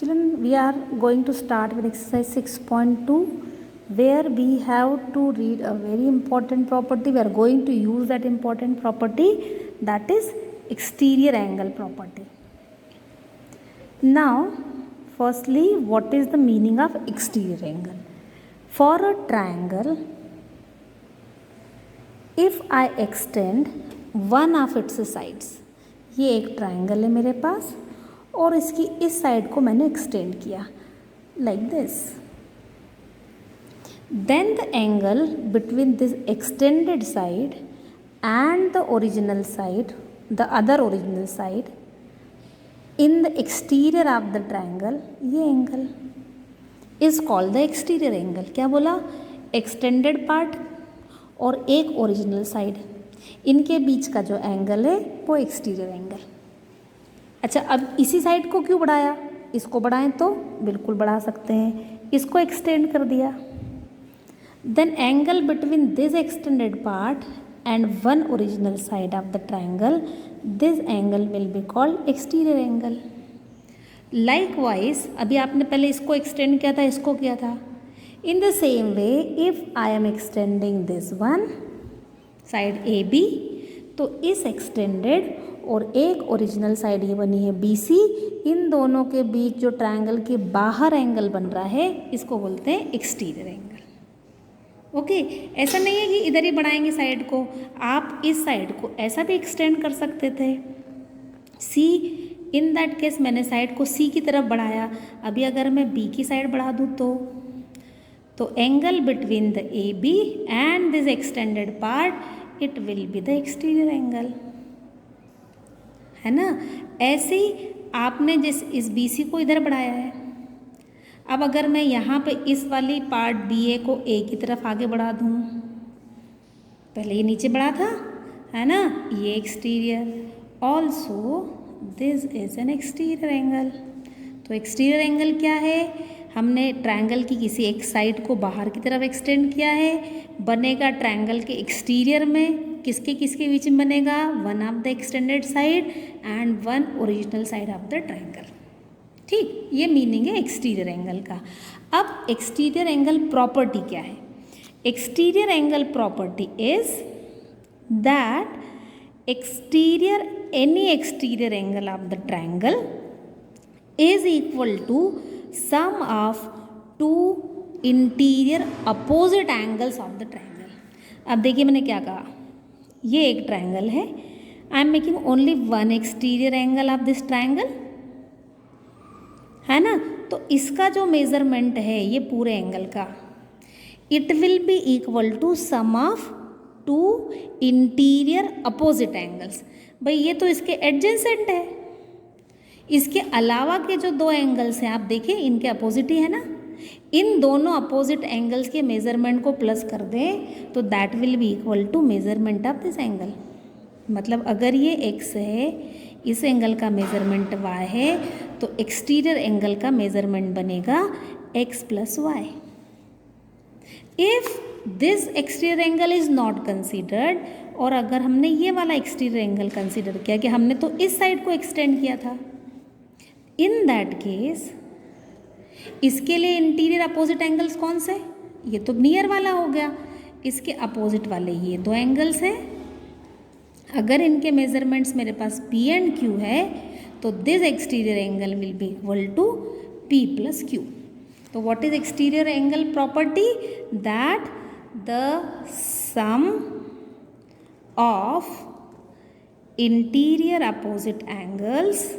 Children, we are going to start with exercise 6.2, where we have to read a very important property. We are going to use that important property, that is exterior angle property. Now, firstly, what is the meaning of exterior angle? For a triangle, if I extend one of its sides, ये एक triangle है मेरे पास और इसकी इस side को मैंने extend किया like this, then the angle between this extended side and the original side, the other original side in the exterior of the triangle, ये angle is called the exterior angle. क्या बोला? Extended part और एक original side, इनके बीच का जो angle है वो एक्सटीरियर एंगल. अच्छा, अब इसी साइड को क्यों बढ़ाया? इसको बढ़ाएं तो बिल्कुल बढ़ा सकते हैं, इसको एक्सटेंड कर दिया. Then angle between this extended part and one original side of the triangle, this angle will be called exterior angle. Likewise अभी आपने पहले इसको एक्सटेंड किया था, इसको किया था. In the same way if I am extending this one side A B, तो इस एक्सटेंडेड और एक ओरिजिनल साइड ये बनी है बी सी, इन दोनों के बीच जो ट्रायंगल के बाहर एंगल बन रहा है इसको बोलते हैं एक्सटीरियर एंगल. ओके, ऐसा नहीं है कि इधर ही बढ़ाएंगे साइड को, आप इस साइड को ऐसा भी एक्सटेंड कर सकते थे. सी, इन दैट केस मैंने साइड को सी की तरफ बढ़ाया. अभी अगर मैं बी की साइड बढ़ा दूँ तो angle between the A B and this extended part it will be the exterior angle, है ना. ऐसे ही आपने जिस इस बी सी को इधर बढ़ाया है, अब अगर मैं यहाँ पे इस वाली पार्ट बी ए को ए की तरफ आगे बढ़ा दूँ, पहले ये नीचे बढ़ा था, है ना, ये exterior, also this is an exterior angle. तो एक्सटीरियर एंगल क्या है? हमने ट्रायंगल की किसी एक साइड को बाहर की तरफ एक्सटेंड किया है, बनेगा ट्रायंगल के एक्सटीरियर में, किसके किसके बीच में बनेगा? One of the extended side and one original side of the triangle. ठीक, ये मीनिंग है एक्सटीरियर एंगल का. अब एक्सटीरियर एंगल प्रॉपर्टी क्या है? Exterior angle property is that exterior, any exterior angle of the triangle is equal to sum of two interior opposite angles of the triangle. अब देखिए मैंने क्या कहा, ये एक ट्रायंगल है, I am making only one exterior angle of this triangle, है ना. तो इसका जो मेजरमेंट है ये पूरे एंगल का, it will be equal to sum of two interior opposite angles. भाई ये तो इसके एडजेसेंट है, इसके अलावा के जो दो एंगल्स हैं आप देखिए इनके अपोजिट ही है ना. इन दोनों अपोजिट एंगल्स के मेजरमेंट को प्लस कर दें तो that will be equal to measurement of this angle. मतलब अगर ये x है, इस एंगल का मेजरमेंट y है, तो एक्सटीरियर एंगल का मेजरमेंट बनेगा x plus y. If this exterior angle is not considered, और अगर हमने ये वाला एक्सटीरियर एंगल कंसिडर किया कि हमने तो इस साइड को एक्सटेंड किया था, इन दैट केस इसके लिए इंटीरियर अपोजिट एंगल्स कौन से? ये तो नियर वाला हो गया, इसके अपोजिट वाले ये दो एंगल्स हैं. अगर इनके मेजरमेंट्स मेरे पास P एंड Q है तो this exterior angle will be equal to P plus Q. तो what is exterior angle property? That the sum of interior opposite angles,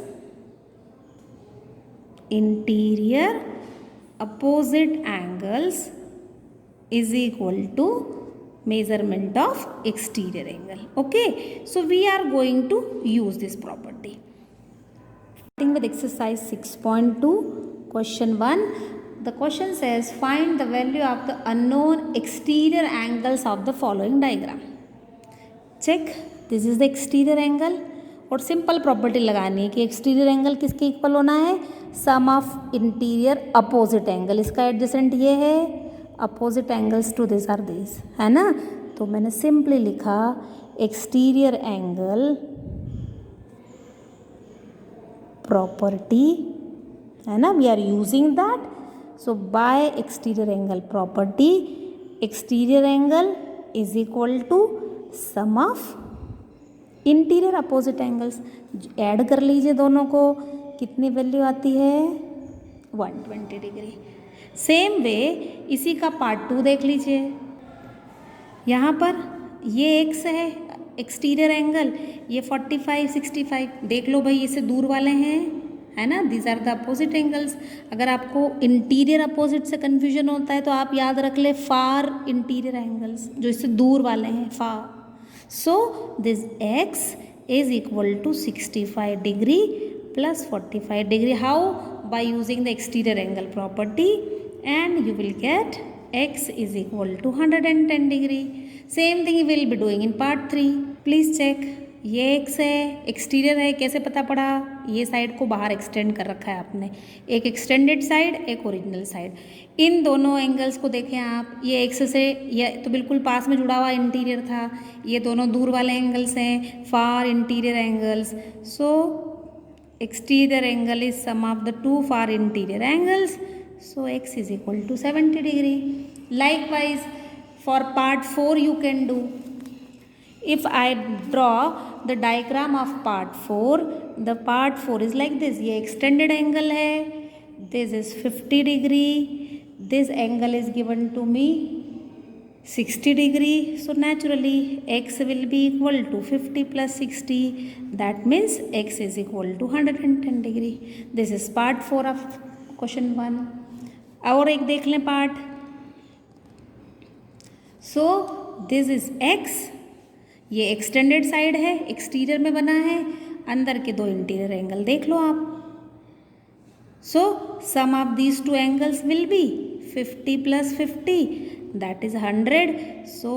interior opposite angles is equal to measurement of exterior angle. Okay, so we are going to use this property. Starting with exercise 6.2, question 1. The question says find the value of the unknown exterior angles of the following diagram. Check, this is the exterior angle, और simple property लगानी है कि exterior angle किसके equal होना है? Sum of interior opposite angle, इसका adjacent ये है, opposite angles to this are this, है ना. तो मैंने सिंपली लिखा एक्सटीरियर एंगल प्रॉपर्टी है ना, we are using that. So by exterior angle property, exterior angle is equal to sum of interior opposite angles. Add कर लीजिए दोनों को, कितनी वैल्यू आती है 120 डिग्री. सेम वे इसी का पार्ट 2 देख लीजिए. यहाँ पर ये x है एक्सटीरियर एंगल, ये 45 65. देख लो भाई, इससे दूर वाले हैं, है ना, these are the opposite angles. अगर आपको इंटीरियर अपोजिट से कन्फ्यूजन होता है तो आप याद रख ले फार इंटीरियर एंगल्स, जो इससे दूर वाले हैं, फार. So this x is equal to 65 degree plus 45 degree. How? By using the exterior angle property, and you will get x is equal to 110 degree. Same thing you will be doing in part 3. Please check. ये x है, exterior है, कैसे पता पड़ा? ये side को बाहर extend कर रखा है आपने, एक एक्सटेंडेड साइड, एक ओरिजिनल साइड. इन दोनों एंगल्स को देखें आप, ये x से ये तो बिल्कुल पास में जुड़ा हुआ इंटीरियर था, ये दोनों दूर वाले एंगल्स हैं, far interior angles. So exterior angle is sum of the two far interior angles. So x is equal to 70 degree. Likewise for part 4 you can do. If I draw the diagram of part 4, the part 4 is like this. ये extended angle है, this is 50 degree, this angle is given to me 60 degree. So naturally x will be equal to 50 plus 60. That means x is equal to 110 degree. This is part 4 of question 1. और एक देख लें part. So this is x. ये extended side है, exterior में बना है, अंदर के दो इंटीरियर एंगल देख लो आप. So sum of these two angles will be 50 plus 50, that is 100. So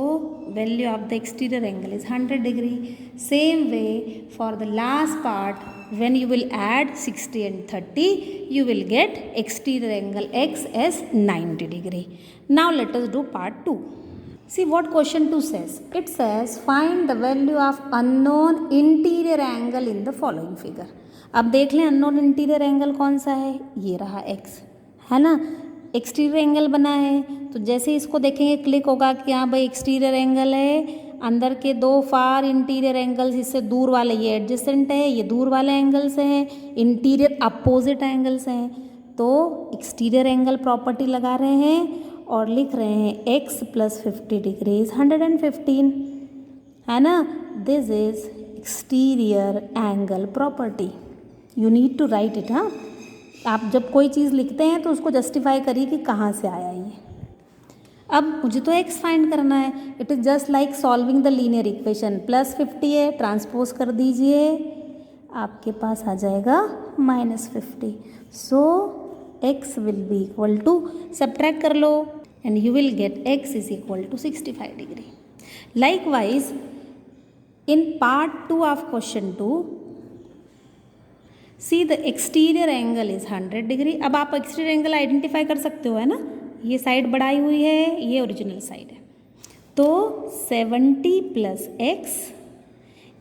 value of the exterior angle is 100 degree. Same way for the last part, when you will add 60 and 30, you will get exterior angle x as 90 degree. Now let us do part 2. See what question 2 says. It says find the value of unknown interior angle in the following figure. अब देख लें unknown interior angle कौन सा है, ये रहा x, है ना. एक्सटीरियर एंगल बना है, तो जैसे इसको देखेंगे क्लिक होगा कि हाँ भाई एक्सटीरियर एंगल है, अंदर के दो फार इंटीरियर एंगल्स, इससे दूर वाले ये एडजेसेंट है, ये दूर वाले एंगल्स हैं, इंटीरियर अपोजिट एंगल्स हैं. तो एक्सटीरियर एंगल प्रॉपर्टी लगा रहे हैं और लिख रहे हैं x प्लस 50 डिग्री इज 115, है ना. This is exterior angle property. You need to write it. हाँ, आप जब कोई चीज़ लिखते हैं तो उसको जस्टिफाई करिए कि कहाँ से आया ये. अब मुझे तो x फाइंड करना है. It is just like solving the linear equation. Plus 50 है, ट्रांसपोज कर दीजिए, आपके पास आ जाएगा -50. So x will be equal to, subtract कर लो and you will get x is equal to 65 degree. Likewise, in part 2 of question 2, see the exterior angle is 100 degree. अब आप exterior angle आइडेंटिफाई कर सकते हो, है ना. ये साइड बढ़ाई हुई है, ये ओरिजिनल साइड है. तो 70 plus x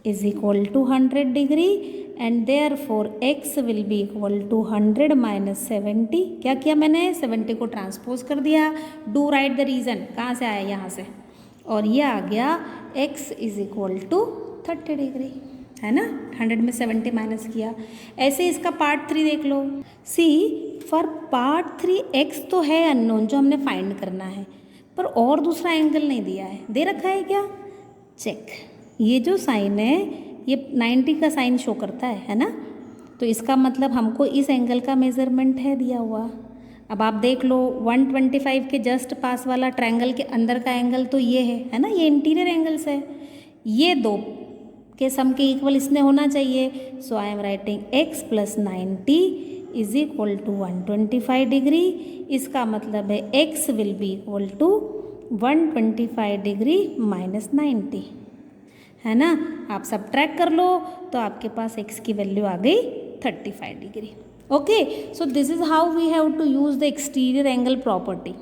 is equal to 100 degree and therefore x will be equal to 100 minus 70. क्या किया मैंने, 70 को ट्रांसपोज कर दिया. डू राइट द रीज़न, कहाँ से आया, यहाँ से, और ये आ गया x is equal to 30 degree, है ना. 100 में 70 माइनस किया. ऐसे इसका पार्ट 3 देख लो. सी फॉर पार्ट 3 x तो है अननोन जो हमने फाइंड करना है, पर और दूसरा एंगल नहीं दिया है. दे रखा है क्या, चेक. ये जो साइन है ये 90 का साइन शो करता है ना. तो इसका मतलब हमको इस एंगल का मेज़रमेंट है दिया हुआ. अब आप देख लो 125 के जस्ट पास वाला ट्रायंगल के अंदर का एंगल तो ये है ना, ये इंटीरियर एंगल्स है. ये दो के सम के इक्वल इसमें होना चाहिए. So I am writing x plus 90 is equal to 125 degree. इसका मतलब है x will be equal to 125 degree minus 90, है ना. आप सब्ट्रैक्ट कर लो तो आपके पास x की वैल्यू आ गई 35 degree. Okay, so this is how we have to use the exterior angle property.